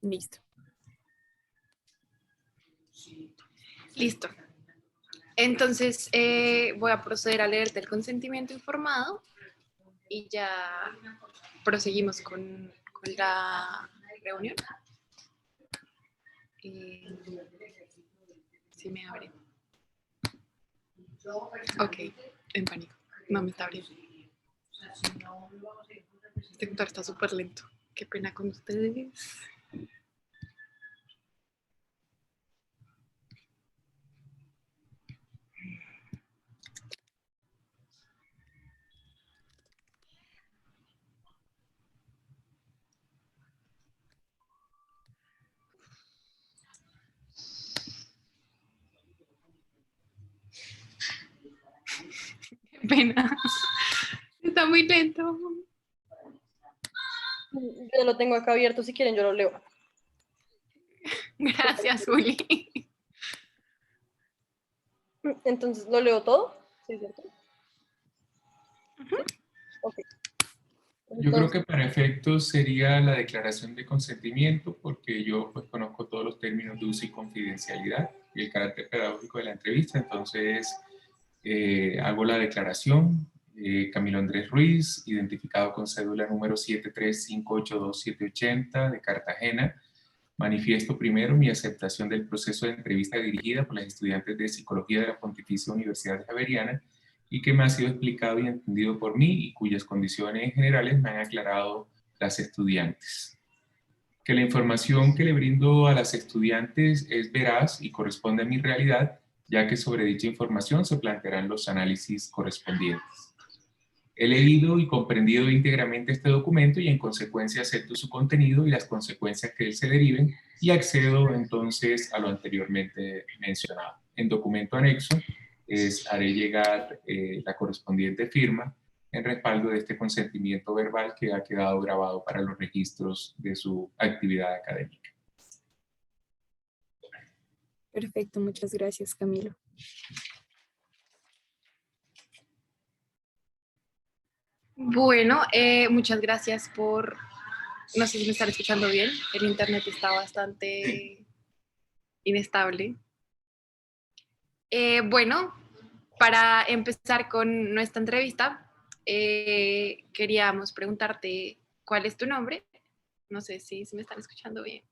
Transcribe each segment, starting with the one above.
Listo. Listo. Entonces voy a proceder a leerte el consentimiento informado y ya proseguimos con la reunión. Sí me abre. Ok, en pánico. No me está abriendo. Este computador está súper lento. Qué pena con ustedes. Qué pena. Está muy lento. Yo lo tengo acá abierto, si quieren yo lo leo. Gracias, Juli. Entonces, ¿lo leo todo? ¿Sí, cierto? ¿Sí? Ok. Yo creo Entonces, que para efectos sería la declaración de consentimiento, porque yo pues conozco todos los términos de uso y confidencialidad y el carácter pedagógico de la entrevista, entonces hago la declaración. Camilo Andrés Ruiz, identificado con cédula número 735827780 de Cartagena. Manifiesto primero mi aceptación del proceso de entrevista dirigida por las estudiantes de Psicología de la Pontificia Universidad Javeriana y que me ha sido explicado y entendido por mí y cuyas condiciones generales me han aclarado las estudiantes. Que la información que le brindo a las estudiantes es veraz y corresponde a mi realidad, ya que sobre dicha información se plantearán los análisis correspondientes. He leído y comprendido íntegramente este documento y en consecuencia acepto su contenido y las consecuencias que de él se deriven y accedo entonces a lo anteriormente mencionado. En documento anexo haré llegar la correspondiente firma en respaldo de este consentimiento verbal que ha quedado grabado para los registros de su actividad académica. Perfecto, muchas gracias, Camilo. Bueno, muchas gracias por... No sé si me están escuchando bien. El internet está bastante inestable. Bueno, para empezar con nuestra entrevista, queríamos preguntarte cuál es tu nombre. No sé si me están escuchando bien.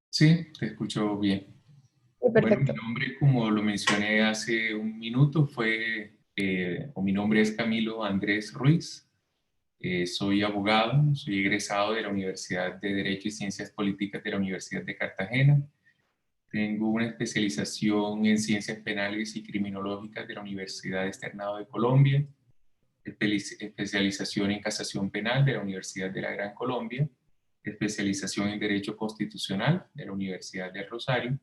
Sí, te escucho bien. perfecto. Bueno, mi nombre, como lo mencioné hace un minuto, mi nombre es Camilo Andrés Ruiz. Soy abogado, soy egresado de la Universidad de Derecho y Ciencias Políticas de la Universidad de Cartagena. Tengo una especialización en Ciencias Penales y Criminológicas de la Universidad Externado de Colombia, especialización en Casación Penal de la Universidad de la Gran Colombia, especialización en Derecho Constitucional de la Universidad del Rosario,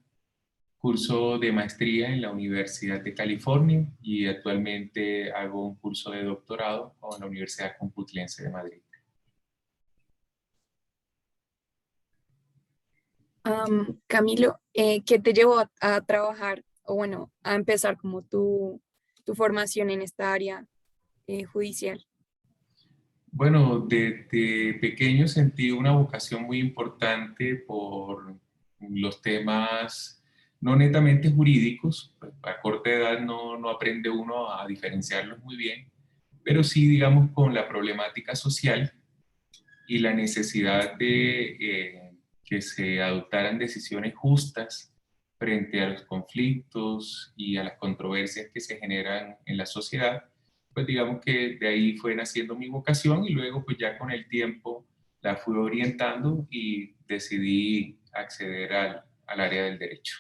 curso de maestría en la Universidad de California y actualmente hago un curso de doctorado con la Universidad Complutense de Madrid. Camilo, ¿qué te llevó a trabajar o bueno, a empezar como tu formación en esta área judicial? Bueno, desde pequeño sentí una vocación muy importante por los temas no netamente jurídicos, pues, a corta edad no aprende uno a diferenciarlos muy bien, pero sí, digamos, con la problemática social y la necesidad de que se adoptaran decisiones justas frente a los conflictos y a las controversias que se generan en la sociedad, pues digamos que de ahí fue naciendo mi vocación y luego pues ya con el tiempo la fui orientando y decidí acceder al área del derecho.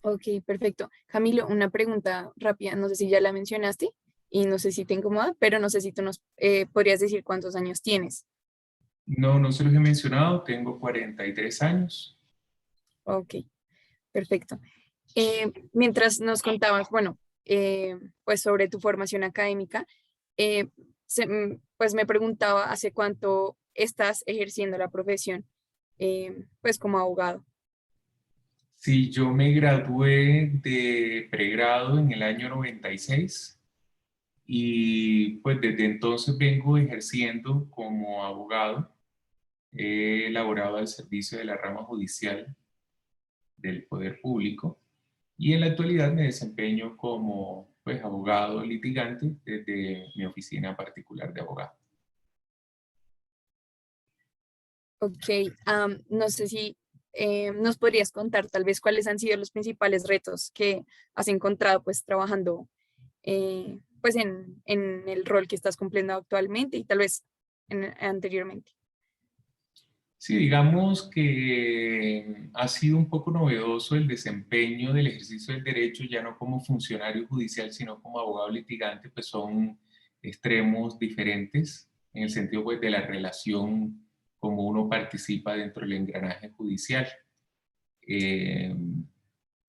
Ok, perfecto. Camilo, una pregunta rápida, no sé si ya la mencionaste y no sé si te incomoda, pero no sé si tú nos podrías decir cuántos años tienes. No se los he mencionado, tengo 43 años. Ok, perfecto. Mientras nos contabas, bueno, pues sobre tu formación académica, eh, pues me preguntaba hace cuánto estás ejerciendo la profesión, pues como abogado. Sí, yo me gradué de pregrado en el año 96 y pues desde entonces vengo ejerciendo como abogado. he elaborado al servicio de la rama judicial del Poder Público y en la actualidad me desempeño como pues, abogado litigante desde mi oficina particular de abogado. Ok, no sé si nos podrías contar tal vez cuáles han sido los principales retos que has encontrado pues trabajando pues en el rol que estás cumpliendo actualmente y tal vez anteriormente. Sí, digamos que ha sido un poco novedoso el desempeño del ejercicio del derecho, ya no como funcionario judicial, sino como abogado litigante, pues son extremos diferentes en el sentido pues, de la relación como uno participa dentro del engranaje judicial. Eh,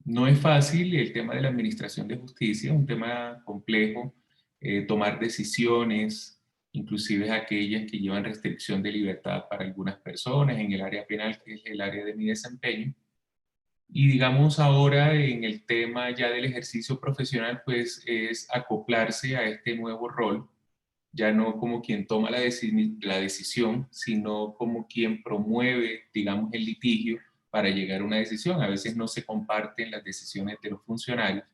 no es fácil el tema de la administración de justicia, un tema complejo, tomar decisiones, inclusive aquellas que llevan restricción de libertad para algunas personas en el área penal, que es el área de mi desempeño. Y digamos ahora en el tema ya del ejercicio profesional, pues es acoplarse a este nuevo rol, ya no como quien toma la decisión, sino como quien promueve, digamos, el litigio para llegar a una decisión. A veces no se comparten las decisiones de los funcionarios,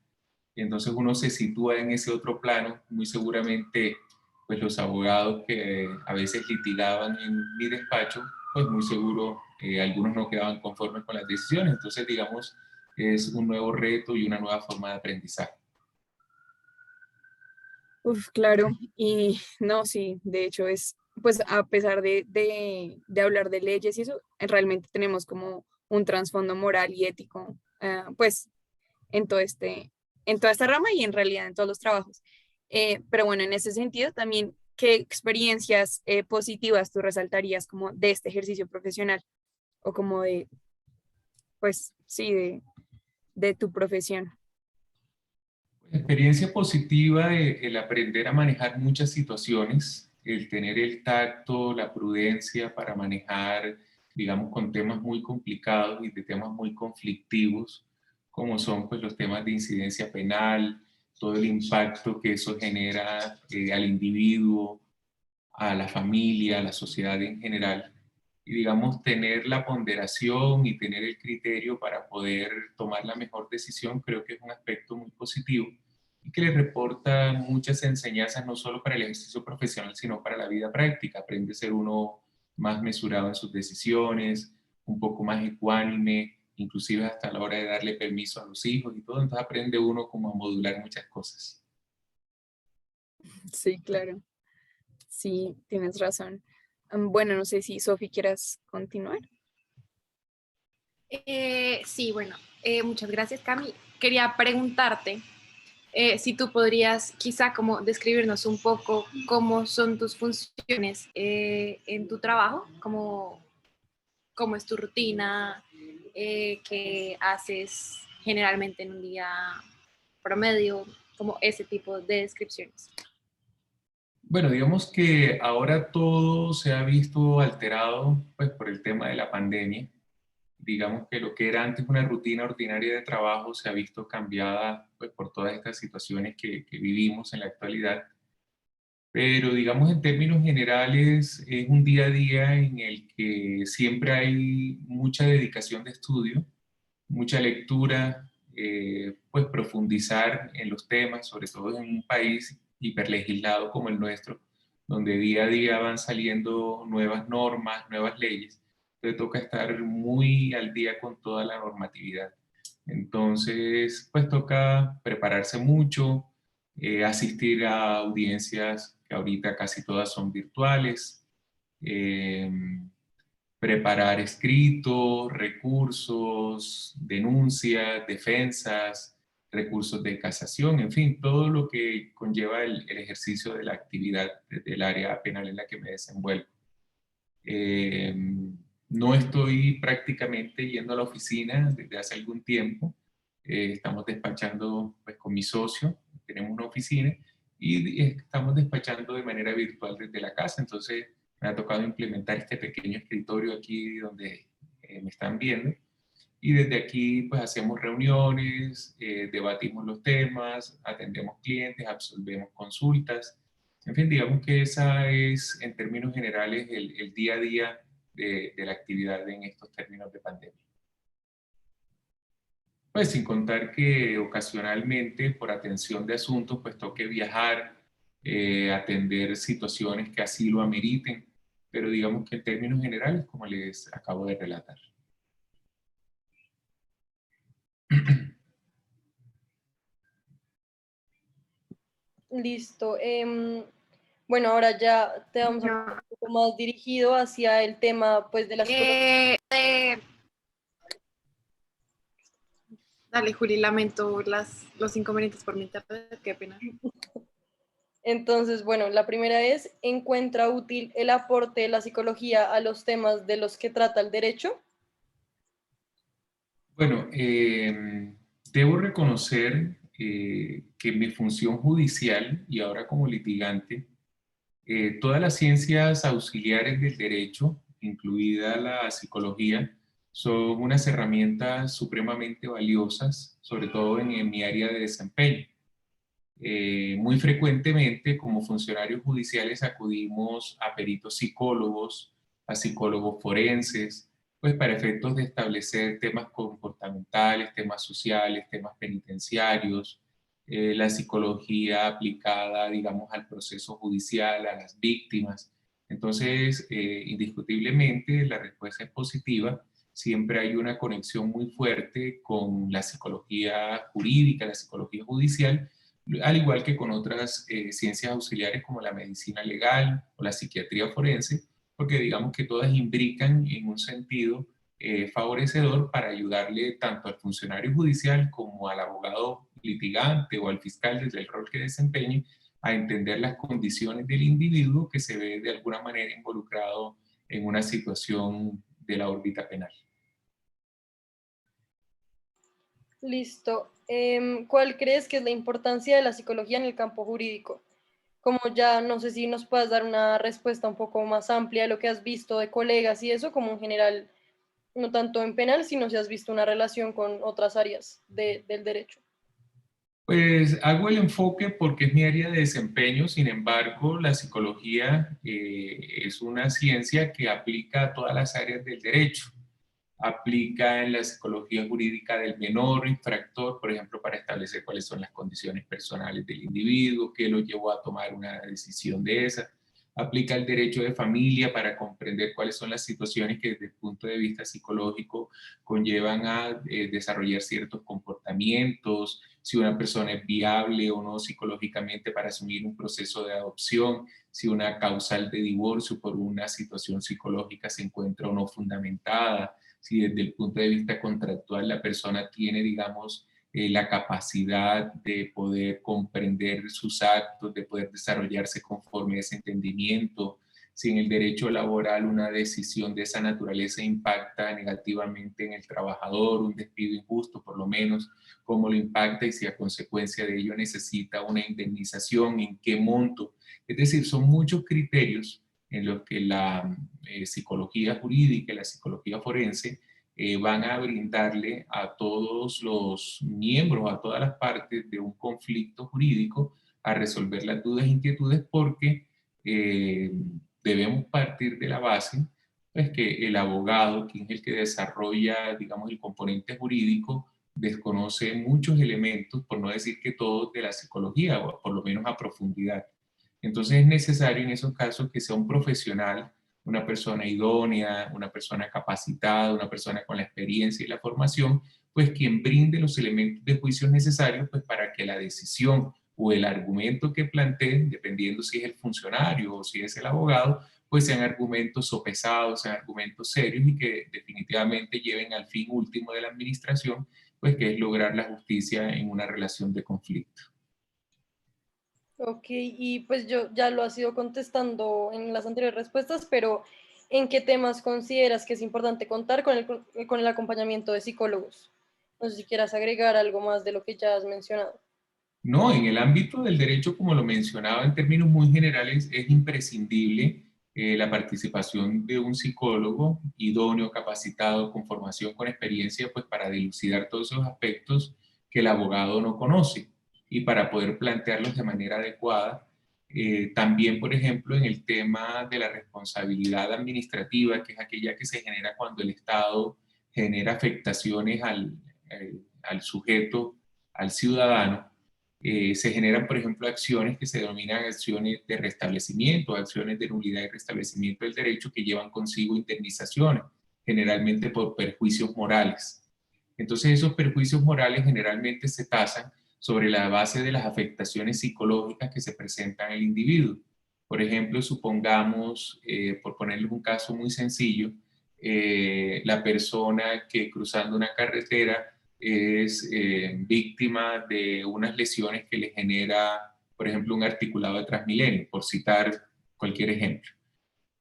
y entonces uno se sitúa en ese otro plano. Muy seguramente, pues los abogados que a veces litigaban en mi despacho, pues muy seguro algunos no quedaban conformes con las decisiones. Entonces, digamos, es un nuevo reto y una nueva forma de aprendizaje. Uf, claro, y no, sí, de hecho es, pues a pesar de hablar de leyes y eso, realmente tenemos como un trasfondo moral y ético, pues en todo en toda esta rama y en realidad en todos los trabajos. Pero bueno, en ese sentido también, ¿qué experiencias positivas tú resaltarías como de este ejercicio profesional o como de, pues sí, de tu profesión? Experiencia positiva, el aprender a manejar muchas situaciones, el tener el tacto, la prudencia para manejar, digamos, con temas muy complicados y de temas muy conflictivos, como son pues, los temas de incidencia penal, todo el impacto que eso genera al individuo, a la familia, a la sociedad en general. Y digamos, tener la ponderación y tener el criterio para poder tomar la mejor decisión, creo que es un aspecto muy positivo y que le reporta muchas enseñanzas no solo para el ejercicio profesional, sino para la vida práctica. Aprende a ser uno más mesurado en sus decisiones, un poco más ecuánime, inclusive hasta la hora de darle permiso a los hijos y todo. Entonces aprende uno como a modular muchas cosas. Sí, claro, sí, tienes razón. Bueno, no sé si Sofi quieras continuar. Sí, bueno, muchas gracias, Cami. Quería preguntarte si tú podrías quizá como describirnos un poco cómo son tus funciones en tu trabajo, cómo es tu rutina, qué haces generalmente en un día promedio, como ese tipo de descripciones. Bueno, digamos que ahora todo se ha visto alterado pues, por el tema de la pandemia. Digamos que lo que era antes una rutina ordinaria de trabajo se ha visto cambiada pues, por todas estas situaciones que vivimos en la actualidad. Pero digamos en términos generales es un día a día en el que siempre hay mucha dedicación de estudio, mucha lectura, pues profundizar en los temas, sobre todo en un país hiperlegislado como el nuestro, donde día a día van saliendo nuevas normas, nuevas leyes. Entonces toca estar muy al día con toda la normatividad. Entonces, pues toca prepararse mucho, asistir a audiencias que ahorita casi todas son virtuales, eh, preparar escritos, recursos, denuncias, defensas, recursos de casación, en fin, todo lo que conlleva el ejercicio de la actividad del área penal en la que me desenvuelvo. Eh, no estoy prácticamente yendo a la oficina desde hace algún tiempo. Estamos despachando pues, con mi socio, tenemos una oficina y estamos despachando de manera virtual desde la casa. Entonces me ha tocado implementar este pequeño escritorio aquí donde me están viendo. Y desde aquí pues hacemos reuniones, debatimos los temas, atendemos clientes, absolvemos consultas. En fin, digamos que esa es en términos generales el día a día de la actividad en estos términos de pandemia. Pues sin contar que ocasionalmente por atención de asuntos pues toque viajar, atender situaciones que así lo ameriten, pero digamos que en términos generales, como les acabo de relatar. Listo. Bueno, ahora ya te vamos a No. poner un poco más dirigido hacia el tema pues, de la psicología. Dale, Juli, lamento los inconvenientes por mi internet, qué pena. Entonces, bueno, la primera es, ¿encuentra útil el aporte de la psicología a los temas de los que trata el derecho? Bueno, debo reconocer que mi función judicial y ahora como litigante, todas las ciencias auxiliares del derecho, incluida la psicología, son unas herramientas supremamente valiosas, sobre todo en mi área de desempeño. Muy frecuentemente, como funcionarios judiciales, acudimos a peritos psicólogos, a psicólogos forenses, pues para efectos de establecer temas comportamentales, temas sociales, temas penitenciarios, la psicología aplicada, digamos, al proceso judicial, a las víctimas. Entonces, indiscutiblemente, la respuesta es positiva. Siempre hay una conexión muy fuerte con la psicología jurídica, la psicología judicial, al igual que con otras ciencias auxiliares como la medicina legal o la psiquiatría forense, porque digamos que todas imbrican en un sentido favorecedor para ayudarle tanto al funcionario judicial como al abogado litigante o al fiscal desde el rol que desempeñe a entender las condiciones del individuo que se ve de alguna manera involucrado en una situación de la órbita penal. Listo. ¿Cuál crees que es la importancia de la psicología en el campo jurídico? Como ya no sé si nos puedas dar una respuesta un poco más amplia de lo que has visto de colegas y eso, como en general, no tanto en penal, sino si has visto una relación con otras áreas del derecho. Pues hago el enfoque porque es mi área de desempeño, sin embargo, la psicología es una ciencia que aplica a todas las áreas del derecho. Aplica en la psicología jurídica del menor infractor, por ejemplo, para establecer cuáles son las condiciones personales del individuo, qué lo llevó a tomar una decisión de esa. Aplica el derecho de familia para comprender cuáles son las situaciones que desde el punto de vista psicológico conllevan a desarrollar ciertos comportamientos, si una persona es viable o no psicológicamente para asumir un proceso de adopción, si una causal de divorcio por una situación psicológica se encuentra o no fundamentada, si desde el punto de vista contractual la persona tiene, digamos, la capacidad de poder comprender sus actos, de poder desarrollarse conforme a ese entendimiento, si en el derecho laboral una decisión de esa naturaleza impacta negativamente en el trabajador, un despido injusto por lo menos, cómo lo impacta y si a consecuencia de ello necesita una indemnización, en qué monto. Es decir, son muchos criterios en los que la psicología jurídica y la psicología forense van a brindarle a todos los miembros, a todas las partes de un conflicto jurídico, a resolver las dudas e inquietudes porque debemos partir de la base pues, que el abogado, quien es el que desarrolla, digamos, el componente jurídico, desconoce muchos elementos, por no decir que todos, de la psicología, o por lo menos a profundidad. Entonces es necesario en esos casos que sea un profesional, una persona idónea, una persona capacitada, una persona con la experiencia y la formación, pues quien brinde los elementos de juicio necesarios pues, para que la decisión o el argumento que planteen, dependiendo si es el funcionario o si es el abogado, pues sean argumentos sopesados, sean argumentos serios y que definitivamente lleven al fin último de la administración, pues que es lograr la justicia en una relación de conflicto. Ok, y pues yo ya lo has ido contestando en las anteriores respuestas, pero ¿en qué temas consideras que es importante contar con el acompañamiento de psicólogos? No sé si quieras agregar algo más de lo que ya has mencionado. No, en el ámbito del derecho, como lo mencionaba en términos muy generales, es imprescindible la participación de un psicólogo idóneo, capacitado, con formación, con experiencia, pues para dilucidar todos esos aspectos que el abogado no conoce y para poder plantearlos de manera adecuada También, por ejemplo, en el tema de la responsabilidad administrativa, que es aquella que se genera cuando el Estado genera afectaciones al sujeto, al ciudadano, se generan, por ejemplo, acciones que se denominan acciones de restablecimiento, acciones de nulidad y restablecimiento del derecho que llevan consigo indemnizaciones, generalmente por perjuicios morales. Entonces, esos perjuicios morales generalmente se tasan sobre la base de las afectaciones psicológicas que se presentan en el individuo. Por ejemplo, supongamos, por ponerles un caso muy sencillo, la persona que cruzando una carretera es víctima de unas lesiones que le genera, por ejemplo, un articulado de Transmilenio, por citar cualquier ejemplo.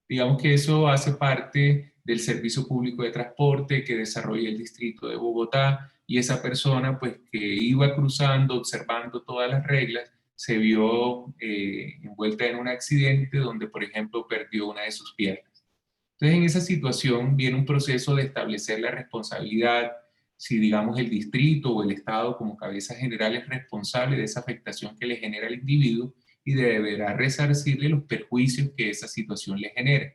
Digamos que eso hace parte del servicio público de transporte que desarrolla el distrito de Bogotá, y esa persona pues que iba cruzando, observando todas las reglas, se vio envuelta en un accidente donde, por ejemplo, perdió una de sus piernas. Entonces, en esa situación viene un proceso de establecer la responsabilidad, si digamos el distrito o el Estado como cabeza general es responsable de esa afectación que le genera al individuo y deberá resarcirle los perjuicios que esa situación le genera.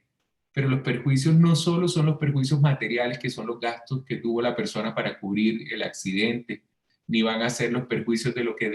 Pero los perjuicios no solo son los perjuicios materiales, que son los gastos que tuvo la persona para cubrir el accidente, ni van a ser los perjuicios de lo que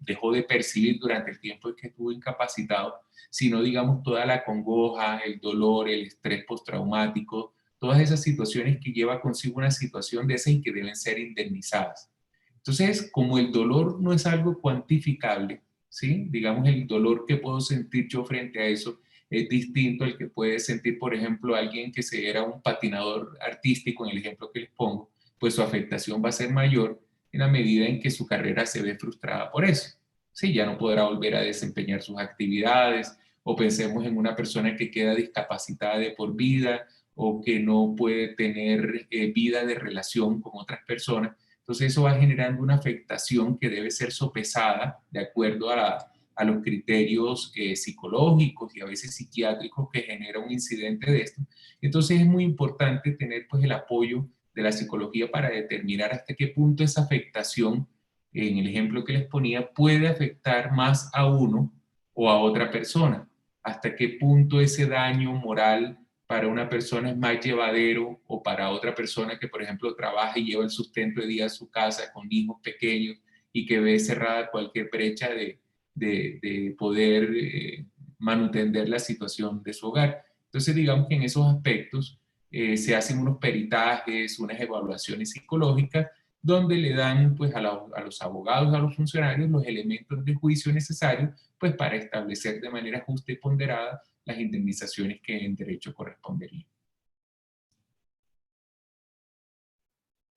dejó de percibir durante el tiempo en que estuvo incapacitado, sino, digamos, toda la congoja, el dolor, el estrés postraumático, todas esas situaciones que lleva consigo una situación de esa y que deben ser indemnizadas. Entonces, como el dolor no es algo cuantificable, ¿sí? Digamos, el dolor que puedo sentir yo frente a eso es distinto al que puede sentir, por ejemplo, alguien que era un patinador artístico, en el ejemplo que les pongo, pues su afectación va a ser mayor en la medida en que su carrera se ve frustrada por eso. Sí, ya no podrá volver a desempeñar sus actividades, o pensemos en una persona que queda discapacitada de por vida, o que no puede tener vida de relación con otras personas. Entonces eso va generando una afectación que debe ser sopesada de acuerdo a los criterios psicológicos y a veces psiquiátricos que genera un incidente de esto. Entonces es muy importante tener pues el apoyo de la psicología para determinar hasta qué punto esa afectación, en el ejemplo que les ponía, puede afectar más a uno o a otra persona. Hasta qué punto ese daño moral para una persona es más llevadero, o para otra persona que, por ejemplo, trabaja y lleva el sustento de día a su casa con hijos pequeños y que ve cerrada cualquier brecha de poder mantener la situación de su hogar. Entonces, digamos que en esos aspectos se hacen unos peritajes, unas evaluaciones psicológicas, donde le dan pues, a los abogados, a los funcionarios, los elementos de juicio necesarios pues, para establecer de manera justa y ponderada las indemnizaciones que en derecho corresponderían.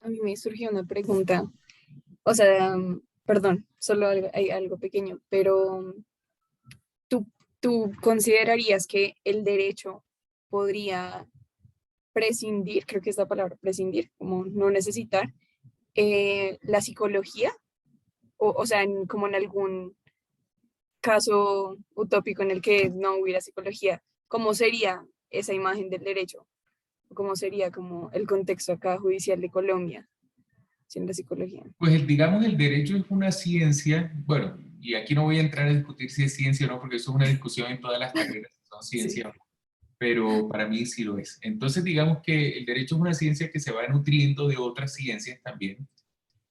A mí me surgió una pregunta, o sea, perdón, solo hay algo pequeño, pero ¿tú considerarías que el derecho podría prescindir, creo que es la palabra, prescindir, como no necesitar, la psicología? O sea, como en algún caso utópico en el que no hubiera psicología, ¿cómo sería esa imagen del derecho? ¿Cómo sería como el contexto acá judicial de Colombia sin la psicología? Pues digamos, el derecho es una ciencia, bueno, y aquí no voy a entrar a discutir si es ciencia o no, porque eso es una discusión en todas las carreras si son ciencia o no, pero para mí sí lo es. Entonces digamos que el derecho es una ciencia que se va nutriendo de otras ciencias también,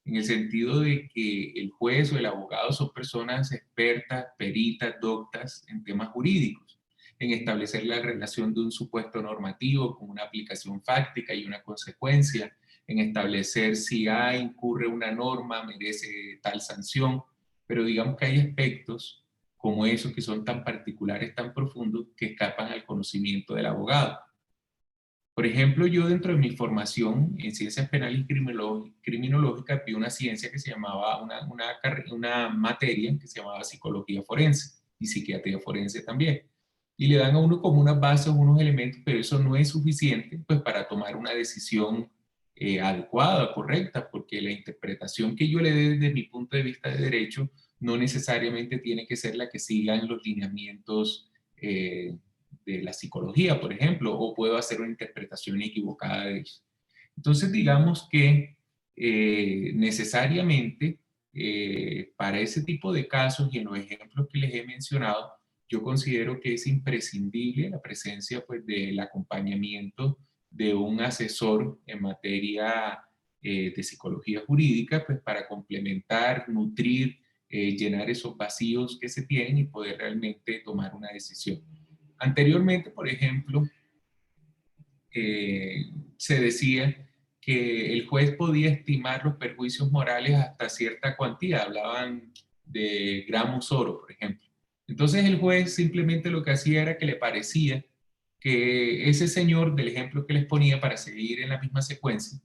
en el sentido de que el juez o el abogado son personas expertas, peritas, doctas en temas jurídicos, en establecer la relación de un supuesto normativo con una aplicación fáctica y una consecuencia, en establecer si incurre una norma, merece tal sanción, pero digamos que hay aspectos como esos que son tan particulares, tan profundos, que escapan al conocimiento del abogado. Por ejemplo, yo dentro de mi formación en ciencias penales y criminológicas vi una ciencia que se llamaba, una materia que se llamaba psicología forense y psiquiatría forense también. Y le dan a uno como unas bases, unos elementos, pero eso no es suficiente pues, para tomar una decisión adecuada, correcta, porque la interpretación que yo le dé desde mi punto de vista de derecho no necesariamente tiene que ser la que sigan los lineamientos de la psicología, por ejemplo, o puedo hacer una interpretación equivocada de eso. Entonces, digamos que necesariamente para ese tipo de casos y en los ejemplos que les he mencionado, yo considero que es imprescindible la presencia pues, del acompañamiento de un asesor en materia de psicología jurídica, pues para complementar, nutrir, llenar esos vacíos que se tienen y poder realmente tomar una decisión. Anteriormente, por ejemplo, se decía que el juez podía estimar los perjuicios morales hasta cierta cuantía, hablaban de gramos oro, por ejemplo. Entonces el juez simplemente lo que hacía era que le parecía que ese señor, del ejemplo que les ponía para seguir en la misma secuencia,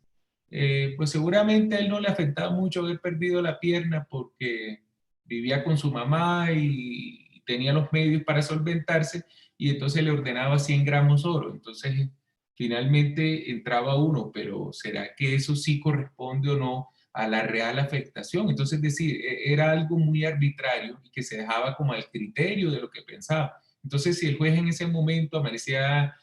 pues seguramente a él no le afectaba mucho haber perdido la pierna porque vivía con su mamá y tenía los medios para solventarse y entonces le ordenaba 100 gramos oro. Entonces finalmente entraba uno, pero ¿será que eso sí corresponde o no a la real afectación? Entonces, es decir, era algo muy arbitrario y que se dejaba como al criterio de lo que pensaba. Entonces, si el juez en ese momento amanecía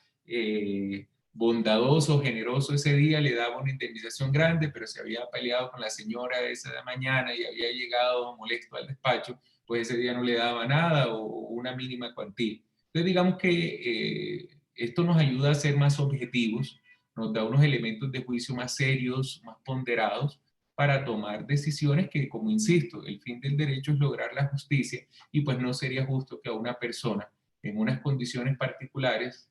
bondadoso, generoso ese día, le daba una indemnización grande, pero se había peleado con la señora esa de mañana y había llegado molesto al despacho, pues ese día no le daba nada o una mínima cuantía. Entonces, digamos que esto nos ayuda a ser más objetivos, nos da unos elementos de juicio más serios, más ponderados, para tomar decisiones que, como insisto, el fin del derecho es lograr la justicia y pues no sería justo que a una persona en unas condiciones particulares,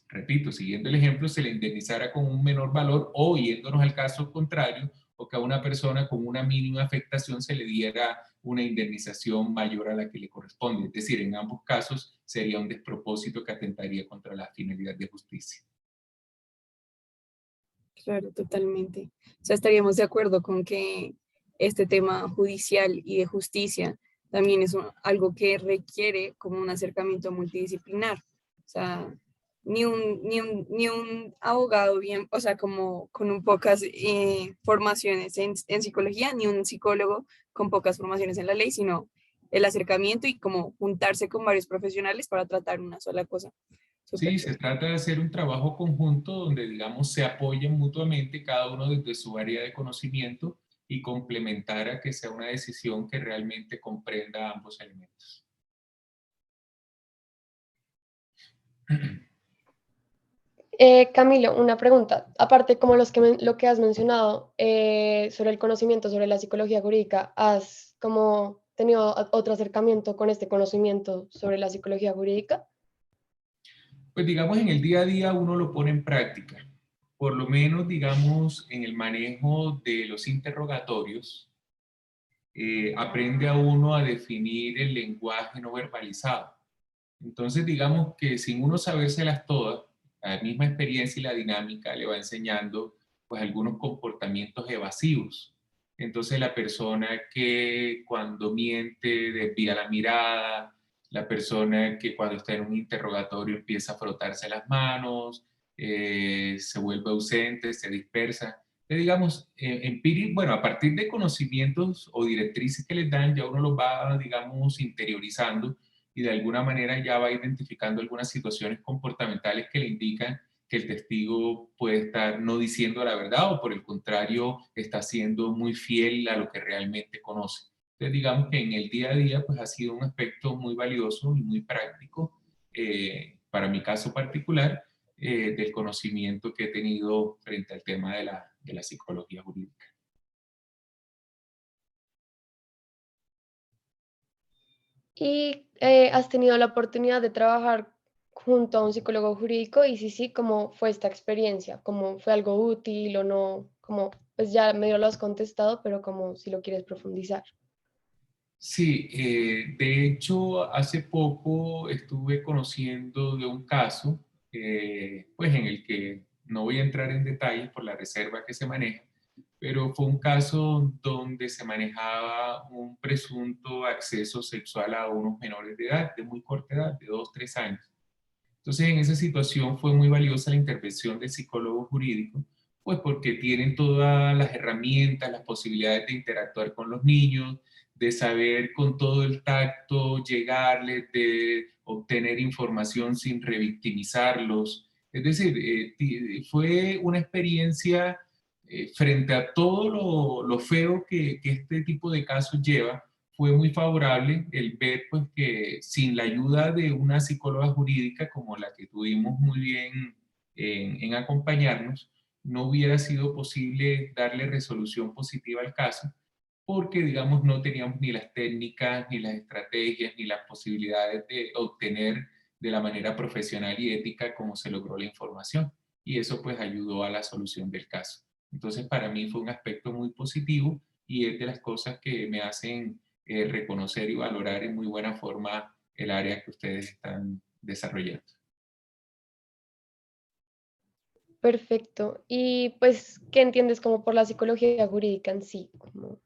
repito, siguiendo el ejemplo, se le indemnizara con un menor valor o, yéndonos al caso contrario, o que a una persona con una mínima afectación se le diera una indemnización mayor a la que le corresponde. Es decir, en ambos casos sería un despropósito que atentaría contra la finalidad de justicia. Claro, totalmente. O sea, estaríamos de acuerdo con que este tema judicial y de justicia también es algo que requiere como un acercamiento multidisciplinar. O sea, ni un abogado bien, o sea, como con un pocas formaciones en psicología, ni un psicólogo con pocas formaciones en la ley, sino el acercamiento y como juntarse con varios profesionales para tratar una sola cosa. Súper Sí, se chévere. trata de hacer un trabajo conjunto donde, digamos, se apoyen mutuamente cada uno desde su área de conocimiento y complementar a que sea una decisión que realmente comprenda ambos elementos. Camilo, una pregunta. Aparte, como lo que has mencionado sobre el conocimiento sobre la psicología jurídica, ¿has como tenido otro acercamiento con este conocimiento sobre la psicología jurídica? Pues digamos, en el día a día uno lo pone en práctica. Por lo menos, digamos, en el manejo de los interrogatorios, aprende a uno a definir el lenguaje no verbalizado. Entonces, digamos que sin uno sabérselas todas, la misma experiencia y la dinámica le va enseñando pues algunos comportamientos evasivos. Entonces, la persona que cuando miente desvía la mirada, la persona que cuando está en un interrogatorio empieza a frotarse las manos, se vuelve ausente, se dispersa. Digamos, bueno, a partir de conocimientos o directrices que les dan, ya uno los va, digamos, interiorizando y de alguna manera ya va identificando algunas situaciones comportamentales que le indican que el testigo puede estar no diciendo la verdad o por el contrario está siendo muy fiel a lo que realmente conoce. Entonces digamos que en el día a día pues ha sido un aspecto muy valioso y muy práctico para mi caso particular del conocimiento que he tenido frente al tema de la psicología jurídica. ¿Y has tenido la oportunidad de trabajar junto a un psicólogo jurídico? Y si sí, ¿cómo fue esta experiencia? ¿Cómo fue algo útil o no? Como, pues ya medio lo has contestado, pero como si lo quieres profundizar. Sí, de hecho, hace poco estuve conociendo de un caso, pues en el que no voy a entrar en detalles por la reserva que se maneja, pero fue un caso donde se manejaba un presunto acceso sexual a unos menores de edad, de muy corta edad, de 2, 3 años. Entonces, en esa situación fue muy valiosa la intervención del psicólogo jurídico, pues porque tienen todas las herramientas, las posibilidades de interactuar con los niños, de saber con todo el tacto llegarles, de obtener información sin revictimizarlos. Es decir, fue una experiencia frente a todo lo feo que este tipo de casos lleva, fue muy favorable el ver pues, que sin la ayuda de una psicóloga jurídica como la que tuvimos muy bien en acompañarnos, no hubiera sido posible darle resolución positiva al caso, porque, digamos, no teníamos ni las técnicas, ni las estrategias, ni las posibilidades de obtener de la manera profesional y ética como se logró la información. Y eso, pues, ayudó a la solución del caso. Entonces, para mí fue un aspecto muy positivo y es de las cosas que me hacen reconocer y valorar en muy buena forma el área que ustedes están desarrollando. Perfecto. Y pues, ¿qué entiendes como por la psicología jurídica en sí? Como...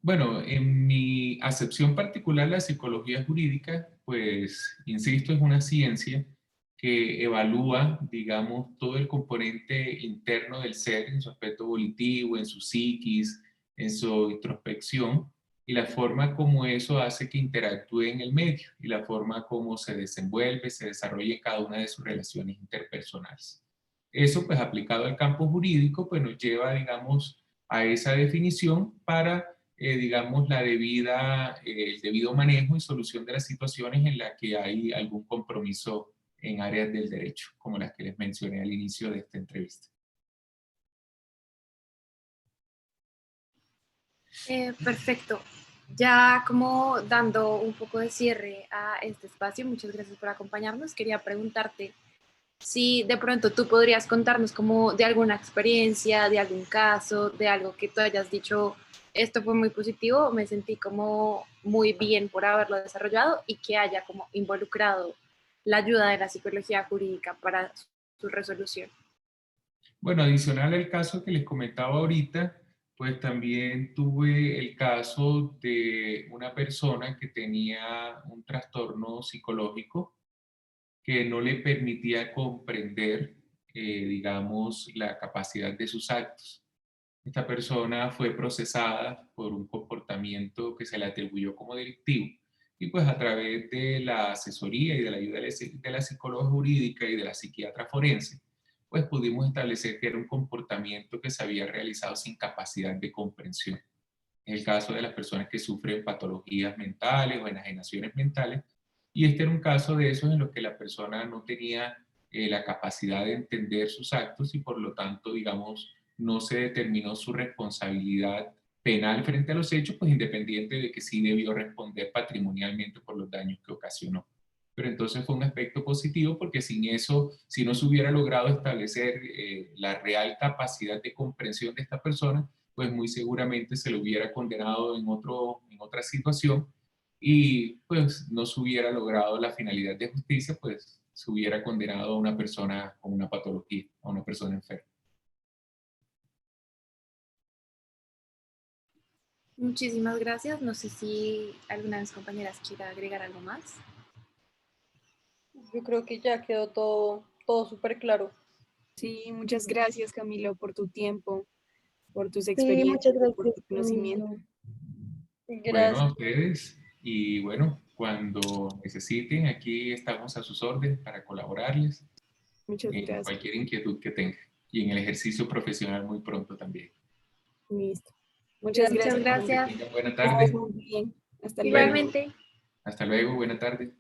Bueno, en mi acepción particular, la psicología jurídica, pues, insisto, es una ciencia que evalúa, digamos, todo el componente interno del ser en su aspecto volitivo, en su psiquis, en su introspección, y la forma como eso hace que interactúe en el medio, y la forma como se desenvuelve, se desarrolla en cada una de sus relaciones interpersonales. Eso, pues, aplicado al campo jurídico, pues nos lleva, digamos, a esa definición para digamos, el debido manejo y solución de las situaciones en las que hay algún compromiso en áreas del derecho, como las que les mencioné al inicio de esta entrevista. Perfecto. Ya como dando un poco de cierre a este espacio, muchas gracias por acompañarnos. Quería preguntarte si de pronto tú podrías contarnos como de alguna experiencia, de algún caso, de algo que tú hayas dicho, esto fue muy positivo, me sentí como muy bien por haberlo desarrollado y que haya como involucrado la ayuda de la psicología jurídica para su resolución. Bueno, adicional al caso que les comentaba ahorita, pues también tuve el caso de una persona que tenía un trastorno psicológico que no le permitía comprender, digamos, la capacidad de sus actos. Esta persona fue procesada por un comportamiento que se le atribuyó como delictivo. Y pues a través de la asesoría y de la ayuda de la psicóloga jurídica y de la psiquiatra forense, pues pudimos establecer que era un comportamiento que se había realizado sin capacidad de comprensión. En el caso de las personas que sufren patologías mentales o enajenaciones mentales, y este era un caso de esos en los que la persona no tenía la capacidad de entender sus actos y por lo tanto, digamos, no se determinó su responsabilidad penal frente a los hechos, pues independiente de que sí debió responder patrimonialmente por los daños que ocasionó. Pero entonces fue un aspecto positivo porque sin eso, si no se hubiera logrado establecer la real capacidad de comprensión de esta persona, pues muy seguramente se lo hubiera condenado en otra situación y pues no se hubiera logrado la finalidad de justicia, pues se hubiera condenado a una persona con una patología, a una persona enferma. Muchísimas gracias. No sé si alguna de mis compañeras quiera agregar algo más. Yo creo que ya quedó todo súper claro. Sí, muchas gracias, Camilo, por tu tiempo, por tus Sí, muchas experiencias, por gracias, tu conocimiento. Camilo. Bueno, a Gracias. ustedes y bueno, cuando necesiten, aquí estamos a sus órdenes para colaborarles Muchas en gracias. cualquier inquietud que tengan y en el ejercicio profesional muy pronto también. Listo. Muchas Muchas gracias. Bueno, que gracias. tengan buena Que estés tarde. muy bien. Hasta luego. Bueno, Igualmente. hasta luego, buena tarde.